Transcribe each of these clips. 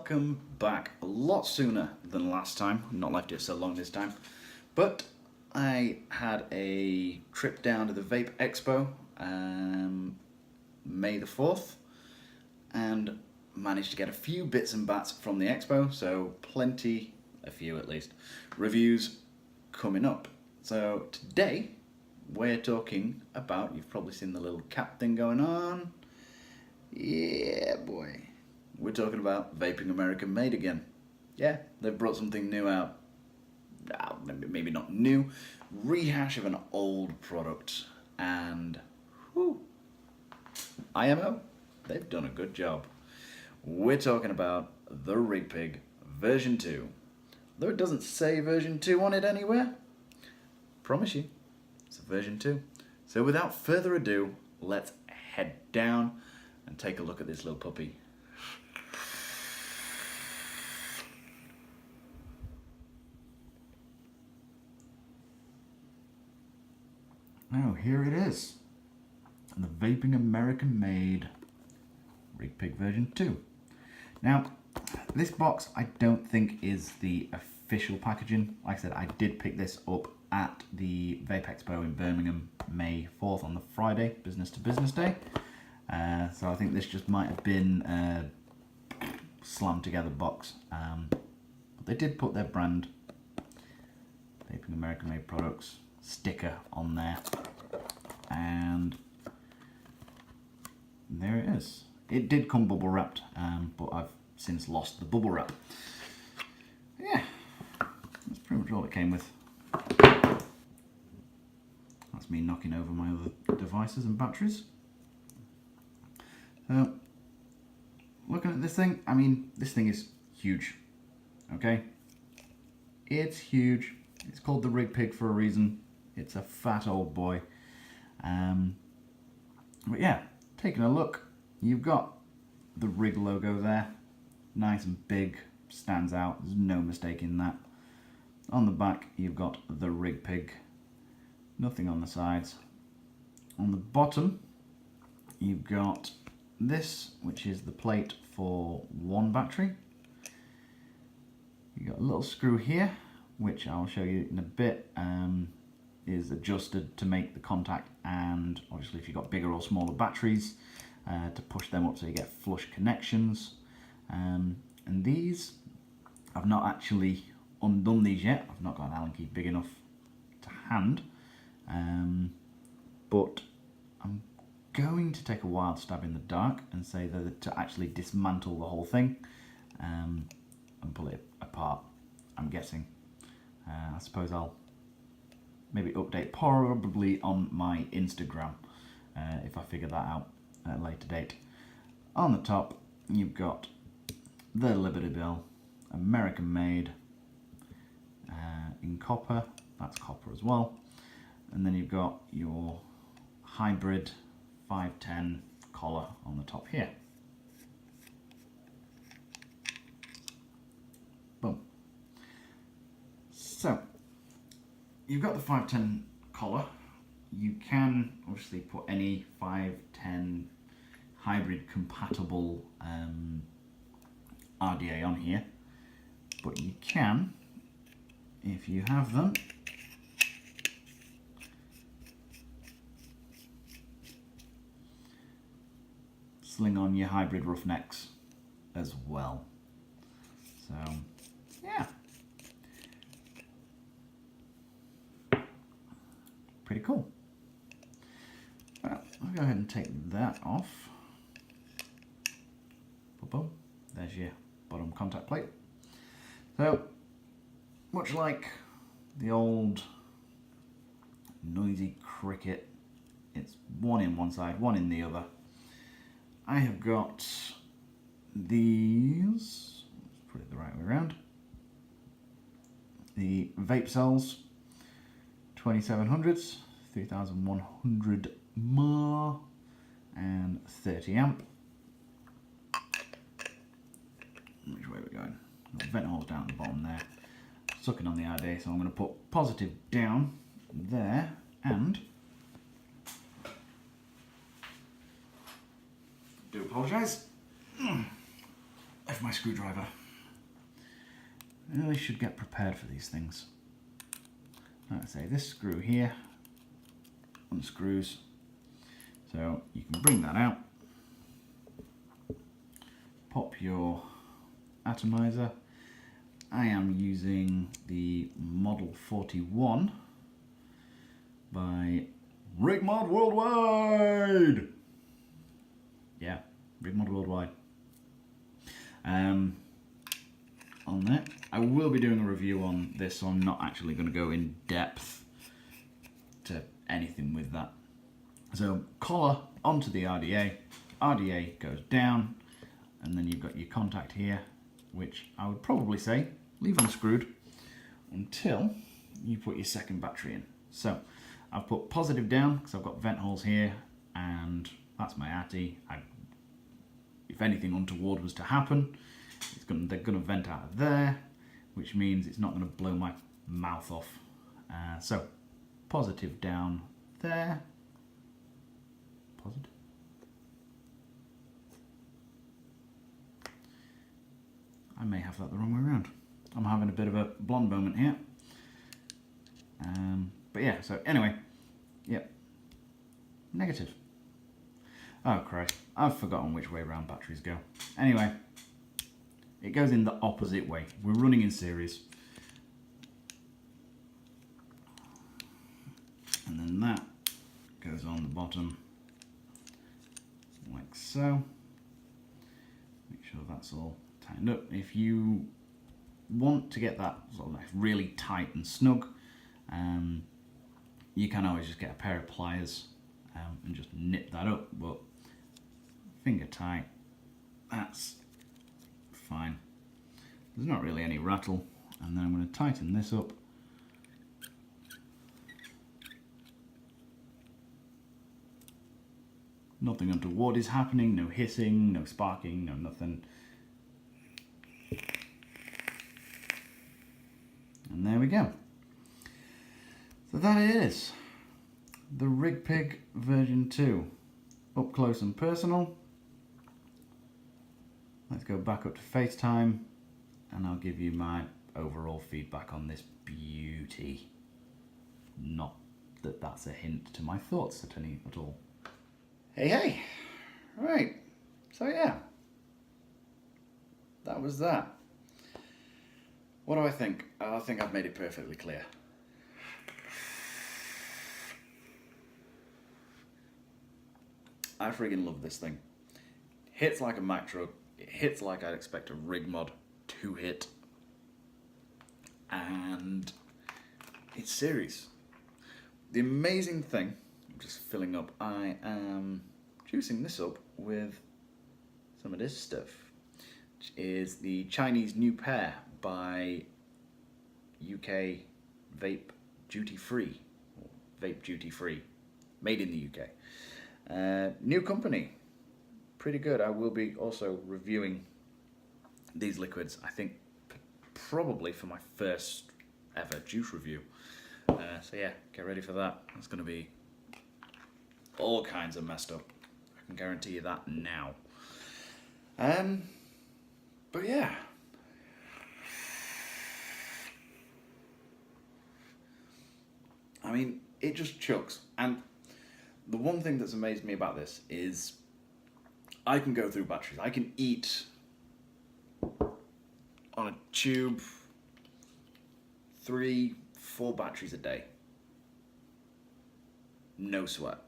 welcome back a lot sooner than last time. Not left it so long this time. But I had a trip down to the Vape Expo May the 4th and managed to get a few bits and bats from the expo, so plenty, a few at least, reviews coming up. So today we're talking about, you've probably seen the little cap thing going on. Yeah, boy. We're talking about Vaping American Made again. Yeah, they've brought something new out. Maybe not new. Rehash of an old product. And, whew, IMO, they've done a good job. We're talking about the RigPig version 2. Though it doesn't say version 2 on it anywhere, promise you, it's a version 2. So without further ado, let's head down and take a look at this little puppy. Now here it is, the Vaping American Made RigPig version 2. Now, this box I don't think is the official packaging. Like I said, I did pick this up at the Vape Expo in Birmingham, May 4th on the Friday, business to business day. So I think this just might have been a slammed together box. But they did put their brand, Vaping American Made Products, sticker on there. And there it is. It did come bubble wrapped, but I've since lost the bubble wrap. Yeah, that's pretty much all it came with. That's me knocking over my other devices and batteries. So, looking at this thing, I mean, this thing is huge, okay? It's huge. It's called the RigPig for a reason. It's a fat old boy. But yeah, taking a look, you've got the Rig logo there. Nice and big, stands out, there's no mistaking that. On the back, you've got the RigPig. Nothing on the sides. On the bottom, you've got this, which is the plate for one battery. You've got a little screw here, which I'll show you in a bit, is adjusted to make the contact, and obviously if you've got bigger or smaller batteries, to push them up so you get flush connections. And these, I've not actually undone these yet. I've not got an Allen key big enough to hand, but I'm going to take a wild stab in the dark and say that to actually dismantle the whole thing and pull it apart, I'm guessing. I suppose I'll maybe update probably on my Instagram if I figure that out at a later date. On the top, you've got the Liberty Bell, American made, in copper. That's copper as well. And then you've got your hybrid 510 collar on the top here. Boom. So, you've got the 510 collar. You can obviously put any 510 hybrid compatible RDA on here, but you can, if you have them, sling on your hybrid roughnecks as well. So, yeah. Pretty cool. Well, I'll go ahead and take that off. Boom. There's your bottom contact plate. So, much like the old noisy cricket, it's one in one side, one in the other. I have got these, let's put it the right way around, the vape cells 2700s, 3100 mAh and 30 amp. Which way are we going? Got vent holes down at the bottom there, sucking on the RDA, so I'm going to put positive down there, and do apologise. left my screwdriver. I really should get prepared for these things. Like I say, this screw here unscrews, so you can bring that out, pop your atomizer. I am using the Model 41 by Rigmod Worldwide. Yeah, Rigmod Worldwide. On there, I will be doing a review on this, so I'm not actually going to go in depth to anything with that. So collar onto the RDA goes down, and then you've got your contact here, which I would probably say leave unscrewed until you put your second battery in. So I've put positive down because I've got vent holes here, and that's my ATI. If anything untoward was to happen, they're going to vent out of there, which means it's not going to blow my mouth off. So positive down there. Positive. I may have that the wrong way around. I'm having a bit of a blonde moment here. But yeah, so anyway, yep. Negative. Oh Christ, I've forgotten which way around batteries go. Anyway, it goes in the opposite way. We're running in series. And then that goes on the bottom, like so. Make sure that's all tightened up. If you want to get that sort of like really tight and snug, you can always just get a pair of pliers and just nip that up, but finger tight, that's fine. There's not really any rattle, and then I'm going to tighten this up. Nothing untoward is happening, no hissing, no sparking, no nothing. And there we go. So that it is. The RigPig version 2. Up close and personal. Let's go back up to FaceTime and I'll give you my overall feedback on this beauty. Not that that's a hint to my thoughts at all. Hey. Right. So yeah. That was that. What do I think? I think I've made it perfectly clear. I friggin' love this thing. Hits like a Mack truck. It hits like I'd expect a Rigmod to hit. And it's serious. The amazing thing, I'm just filling up, I am juicing this up with some of this stuff, which is the Chinese New Pair by UK Vape Duty Free, or Vape Duty Free, made in the UK. New company, pretty good. I will be also reviewing these liquids, I think probably for my first ever juice review. So yeah, get ready for that. It's going to be all kinds of messed up. I can guarantee you that now. But yeah. I mean, it just chucks. And the one thing that's amazed me about this is I can go through batteries. I can eat on a tube 3-4 batteries a day. No sweat.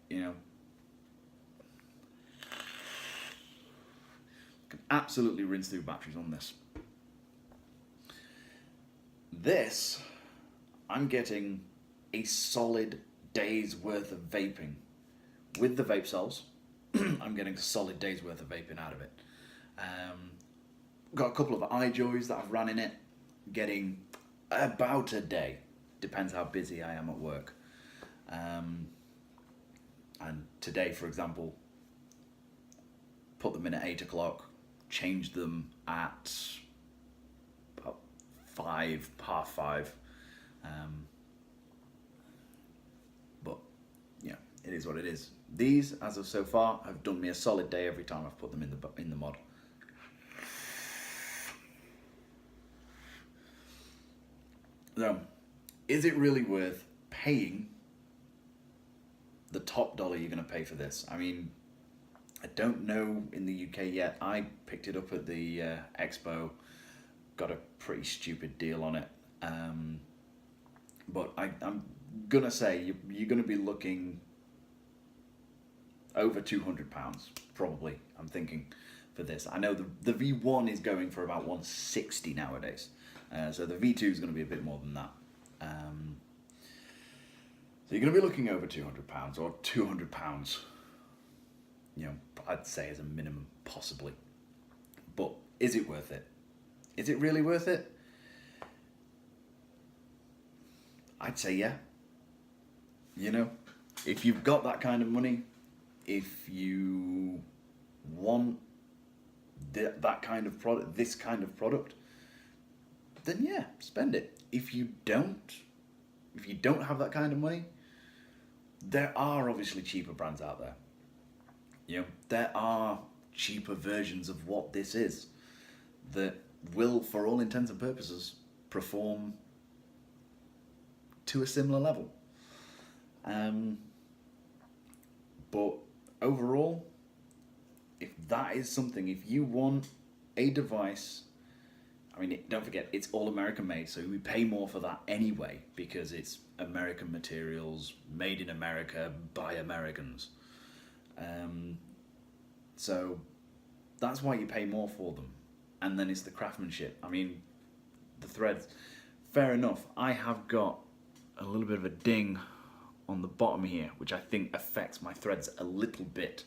You know, can absolutely rinse through batteries on this. This, I'm getting a solid day's worth of vaping. With the vape cells, I'm getting a solid day's worth of vaping out of it. Got a couple of iJoys that I've run in it, getting about a day. Depends how busy I am at work. And today, for example, put them in at 8 o'clock, changed them at about 5, half 5. But yeah, it is what it is. These, as of so far, have done me a solid day every time I've put them in the mod. So, is it really worth paying the top dollar you're going to pay for this? I mean, I don't know in the UK yet. I picked it up at the Expo, got a pretty stupid deal on it. But I'm going to say you're going to be looking over £200, probably, I'm thinking, for this. I know the V1 is going for about 160 nowadays. So the V2 is going to be a bit more than that. So you're going to be looking over £200 or £200, I'd say as a minimum, possibly. But is it worth it? Is it really worth it? I'd say yeah. If you've got that kind of money, if you want that kind of product, this kind of product, then yeah, spend it. If you don't have that kind of money, there are obviously cheaper brands out there. There are cheaper versions of what this is that will, for all intents and purposes, perform to a similar level. But overall, if that is something, if you want a device, I mean, don't forget, it's all American made, so we pay more for that anyway, because it's American materials, made in America, by Americans. So that's why you pay more for them. And then it's the craftsmanship. I mean, the threads, fair enough. I have got a little bit of a ding on the bottom here, which I think affects my threads a little bit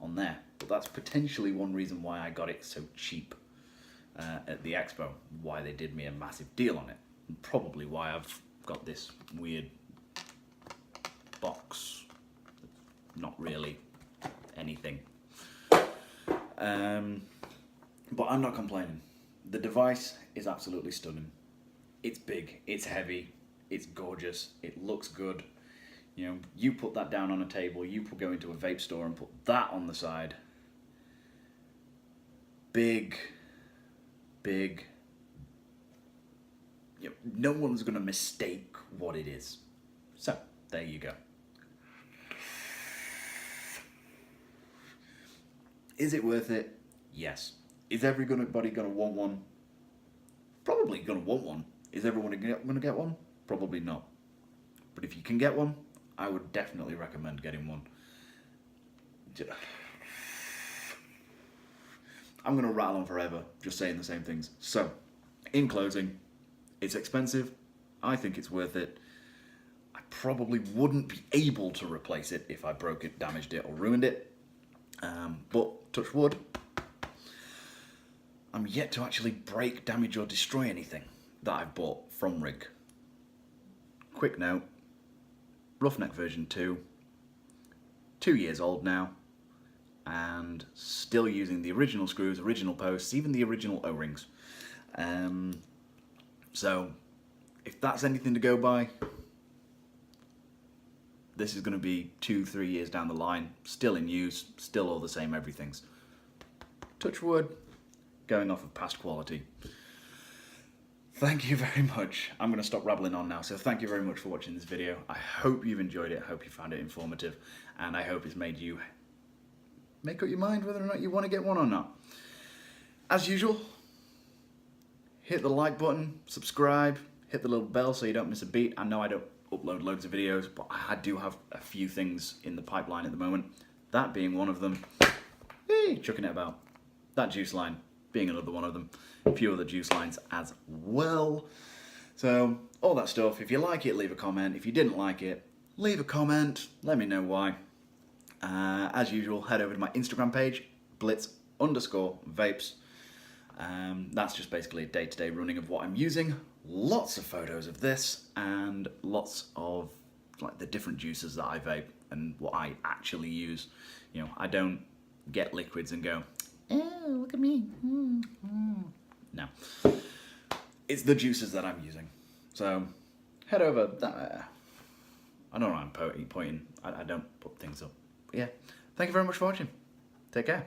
on there. But that's potentially one reason why I got it so cheap at the Expo, why they did me a massive deal on it, and probably why I've got this weird box, not really anything. But I'm not complaining. The device is absolutely stunning. It's big, it's heavy, it's gorgeous, it looks good. You put that down on a table, you go into a vape store and put that on the side. Big. No one's going to mistake what it is. So, there you go. Is it worth it? Yes. Is everybody going to want one? Probably going to want one. Is everyone going to get one? Probably not. But if you can get one, I would definitely recommend getting one. I'm going to rattle on forever, just saying the same things. So, in closing, it's expensive. I think it's worth it. I probably wouldn't be able to replace it if I broke it, damaged it, or ruined it. But, touch wood, I'm yet to actually break, damage, or destroy anything that I've bought from Rig. Quick note, Roughneck version 2, 2 years old now, and still using the original screws, original posts, even the original O-rings. So, if that's anything to go by, this is going to be 2-3 years down the line, still in use, still all the same everything's. Touch wood, going off of past quality. Thank you very much. I'm going to stop rambling on now, so thank you very much for watching this video. I hope you've enjoyed it, I hope you found it informative, and I hope it's made you make up your mind whether or not you want to get one or not. As usual, hit the like button, subscribe, hit the little bell so you don't miss a beat. I know I don't upload loads of videos, but I do have a few things in the pipeline at the moment. That being one of them. Hey, chucking it about. That juice line being another one of them. A few other juice lines as well. So, all that stuff. If you like it, leave a comment. If you didn't like it, leave a comment. Let me know why. As usual, head over to my Instagram page, blitz_vapes. That's just basically a day-to-day running of what I'm using. Lots of photos of this and lots of like the different juices that I vape and what I actually use. I don't get liquids and go, oh, look at me. No. It's the juices that I'm using. So head over. I don't know, I'm pointing. I don't put things up. But yeah, thank you very much for watching. Take care.